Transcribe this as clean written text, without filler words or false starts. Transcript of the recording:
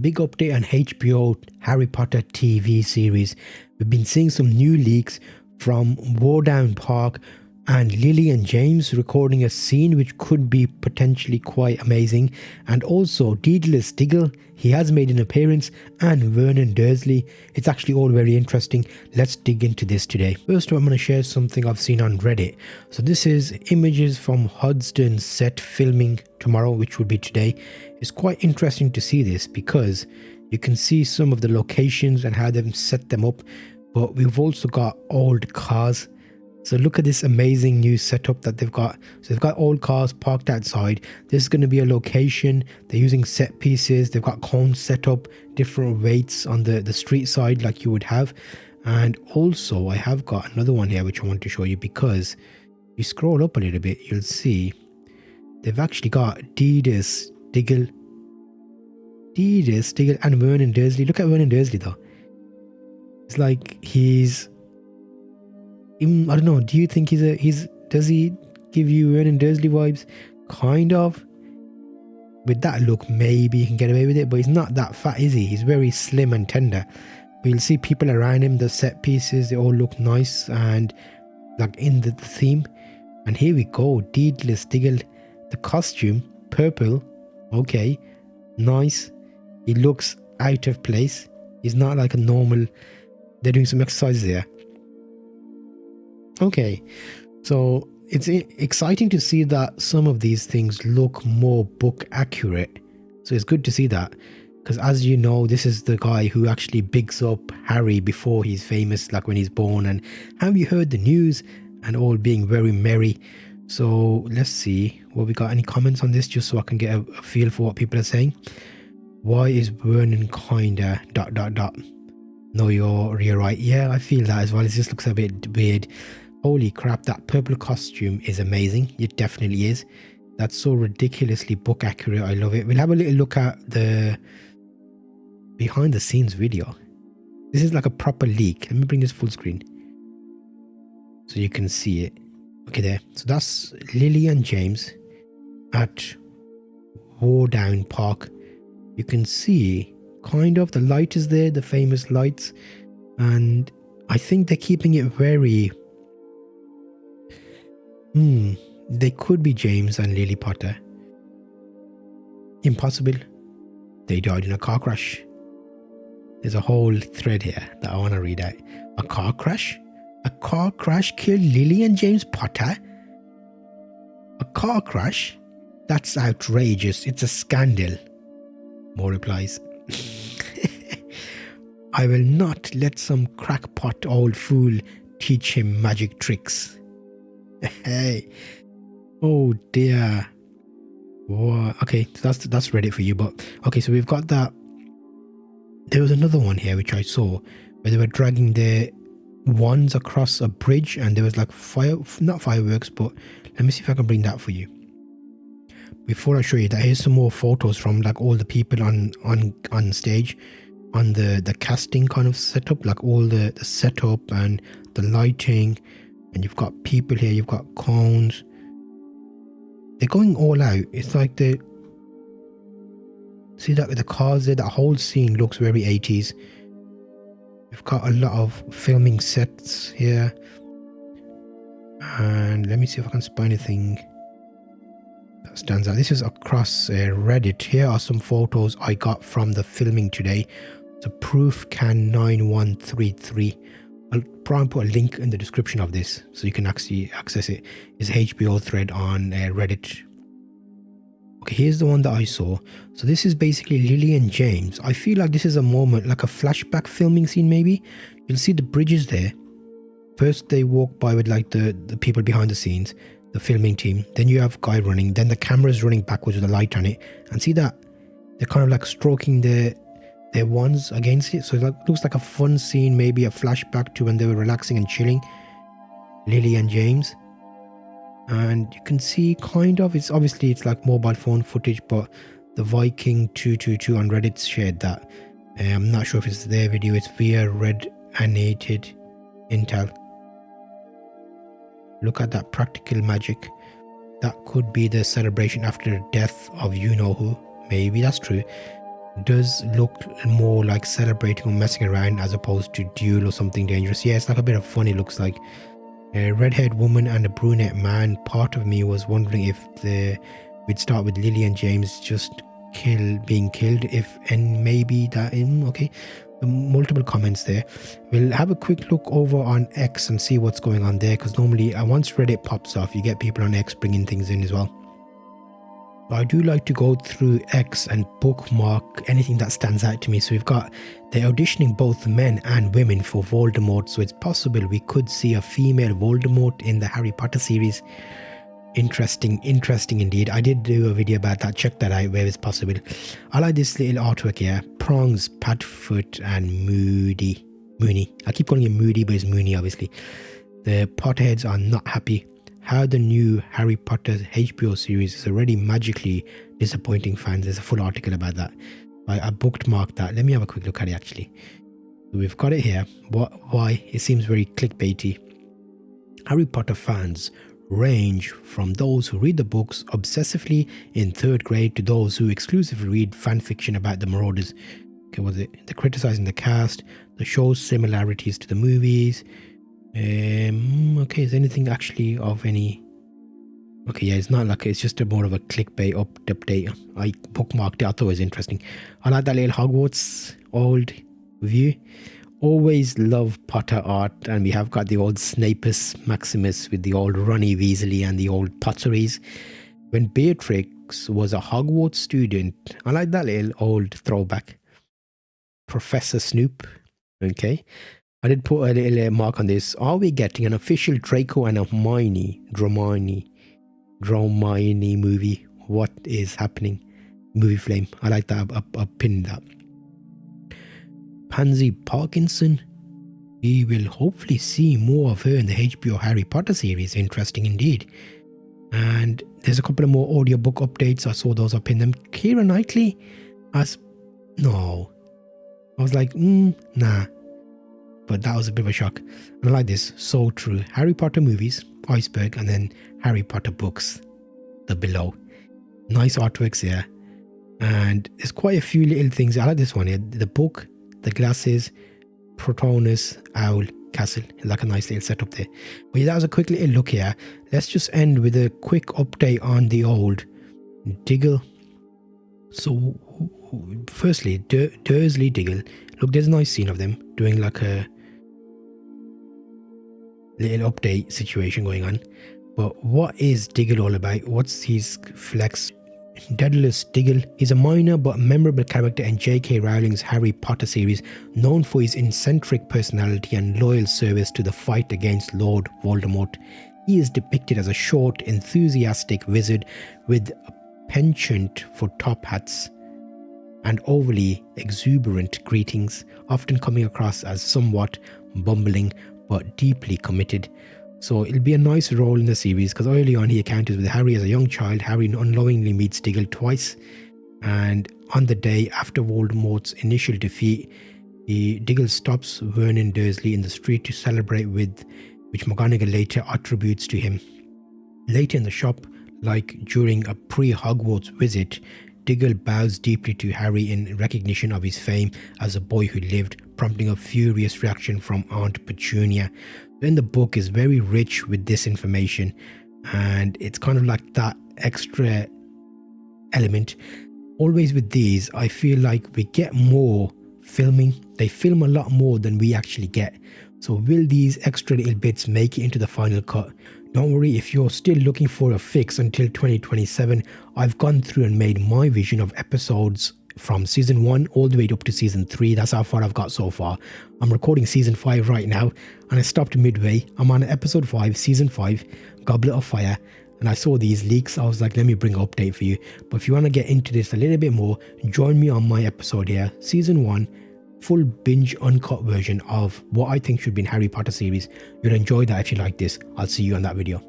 Big update on HBO Harry Potter TV series. We've been seeing some new leaks from Wondatell Park and Lilly and James recording a scene which could be potentially quite amazing, and also Dedalus Diggle, he has made an appearance, and Vernon Dursley. It's actually all very interesting. Let's dig into this today. First, I'm going to share something I've seen on Reddit. So this is images from Hudson's set filming tomorrow, which will be today. It's quite interesting to see this because you can see some of the locations and how they've set them up, but we've also got old cars. So look at this amazing new setup that they've got. So they've got old cars parked outside. This is going to be a location. They're using set pieces. They've got cones set up, different weights on the street side like you would have. And also I have got another one here which I want to show you, because if you scroll up a little bit, you'll see they've actually got Dedalus Diggle and Vernon Dursley. Look at Vernon Dursley though. It's like he's, I don't know, do you think does he give you Vernon Dursley vibes? Kind of. With that look, maybe he can get away with it, but he's not that fat, is he? He's very slim and tender. But you'll see people around him, the set pieces, they all look nice and like in the theme. And here we go, Dedalus Diggle. The costume, purple, okay, nice. He looks out of place. He's not like a normal, they're doing some exercises here. Okay, so it's exciting to see that some of these things look more book accurate. So it's good to see that, because as you know, this is the guy who actually bigs up Harry before he's famous, like when he's born, and have you heard the news and all being very merry. So let's see what we got. Any comments on this, just so I can get a feel for what people are saying. Why is Vernon kinda ... No, you're right. Yeah, I feel that as well. It just looks a bit weird. Holy crap, that purple costume is amazing. It definitely is. That's so ridiculously book accurate. I love it. We'll have a little look at the behind the scenes video. This is like a proper leak. Let me bring this full screen so you can see it. Okay, there. So that's Lilly and James at Wondatell Park. You can see kind of the light is there, the famous lights, and I think they're keeping it very they could be James and Lily Potter. Impossible. They died in a car crash. There's a whole thread here that I want to read out. A car crash? A car crash killed Lily and James Potter? A car crash? That's outrageous. It's a scandal. More replies. I will not let some crackpot old fool teach him magic tricks. Hey. Oh dear. Whoa. Okay, so that's Reddit for you. But okay, so we've got that. There was another one here which I saw where they were dragging their wands across a bridge, and there was like not fireworks, but let me see if I can bring that for you. Before I show you that, here's some more photos from like all the people on stage, on the casting kind of setup, like all the setup and the lighting, and you've got people here, you've got cones. They're going all out. It's like see that with the cars there, that whole scene looks very 80s. We've got a lot of filming sets here, and let me see if I can spot anything that stands out. This is across Reddit. Here are some photos I got from the filming today. So proof can 9133. I'll try and put a link in the description of this so you can actually access it. It's a HBO thread on Reddit. Okay, here's the one that I saw. So this is basically Lily and James. I feel like this is a moment, like a flashback filming scene maybe. You'll see the bridges there. First they walk by with like the people behind the scenes, the filming team. Then you have guy running. Then the camera's running backwards with a light on it. And see that? They're kind of like stroking their wands against it. So it looks like a fun scene, maybe a flashback to when they were relaxing and chilling. Lily and James. And you can see kind of, it's like mobile phone footage, but the Viking 222 on Reddit shared that. I'm not sure if it's their video. It's via Red Animated Intel. Look at that practical magic. That could be the celebration after the death of you know who. Maybe that's true. does look more like celebrating or messing around as opposed to duel or something dangerous. Yeah, it's like a bit of fun, it looks like. A red-haired woman and a brunette man. Part of me was wondering if we'd start with Lily and James just being killed, and maybe that okay. Multiple comments there. We'll have a quick look over on X and see what's going on there, because normally once Reddit pops off, you get people on X bringing things in as well. I do like to go through X and bookmark anything that stands out to me. So we've got, they're auditioning both men and women for Voldemort, so it's possible we could see a female Voldemort in the Harry Potter series. Interesting indeed. I did do a video about that, check that out where it's possible. I like this little artwork here. Prongs, Padfoot and Moody. Mooney. I keep calling him Moody, but it's Mooney obviously. The Potterheads are not happy. How the new Harry Potter HBO series is already magically disappointing fans. There's a full article about that. I bookmarked that. Let me have a quick look at it actually. So we've got it here. Why? It seems very clickbaity. Harry Potter fans range from those who read the books obsessively in 3rd grade to those who exclusively read fan fiction about the Marauders. Okay, was it? They're criticizing the cast, the show's similarities to the movies. Okay, is anything actually of any? Okay, yeah, it's not like it's just a more of a clickbait update. I bookmarked it. I thought it was interesting. I like that little Hogwarts old view. Always love Potter art, and we have got the old Snapus Maximus with the old Ronnie Weasley and the old Potteries. When Beatrix was a Hogwarts student, I like that little old throwback. Professor Snoop. Okay. I did put a little mark on this. Are we getting an official Draco and Hermione Dromini movie? What is happening? Movie flame. I like that. I pinned that. Pansy Parkinson. We will hopefully see more of her in the HBO Harry Potter series. Interesting indeed. And there's a couple of more audiobook updates. I saw those. I pinned them. Keira Knightley as... No. I was like, nah. But that was a bit of a shock. And I like this. So true. Harry Potter movies, iceberg, and then Harry Potter books, the below. Nice artworks here. And there's quite a few little things. I like this one here. The book, the glasses, Protonus, Owl, Castle. Like a nice little setup there. But yeah, that was a quick little look here. Let's just end with a quick update on the old Diggle. So, firstly, Dursley Diggle. Look, there's a nice scene of them doing like a little update situation going on. But what is Diggle all about? What's his flex? Dedalus Diggle is a minor but memorable character in J.K. Rowling's Harry Potter series, known for his eccentric personality and loyal service to the fight against Lord Voldemort. He is depicted as a short, enthusiastic wizard with a penchant for top hats and overly exuberant greetings, often coming across as somewhat bumbling but deeply committed. So it'll be a nice role in the series, because early on he encounters with Harry as a young child. Harry unknowingly meets Diggle twice, and on the day after Voldemort's initial defeat, Diggle stops Vernon Dursley in the street to celebrate, with which McGonagall later attributes to him. Later in the shop, like during a pre-Hogwarts visit, Diggle bows deeply to Harry in recognition of his fame as a boy who lived, prompting a furious reaction from Aunt Petunia. Then the book is very rich with this information, and it's kind of like that extra element. Always with these, I feel like we get more filming. They film a lot more than we actually get. So will these extra little bits make it into the final cut? Don't worry, if you're still looking for a fix until 2027, I've gone through and made my vision of episodes from season 1 all the way up to season 3. That's how far I've got so far. I'm recording season 5 right now, and I stopped midway. I'm on episode 5, season 5, Goblet of Fire, and I saw these leaks. I was like, let me bring an update for you. But if you want to get into this a little bit more, join me on my episode here, season 1, full binge uncut version of what I think should be in Harry Potter series. You'll enjoy that if you like this. I'll see you on that video.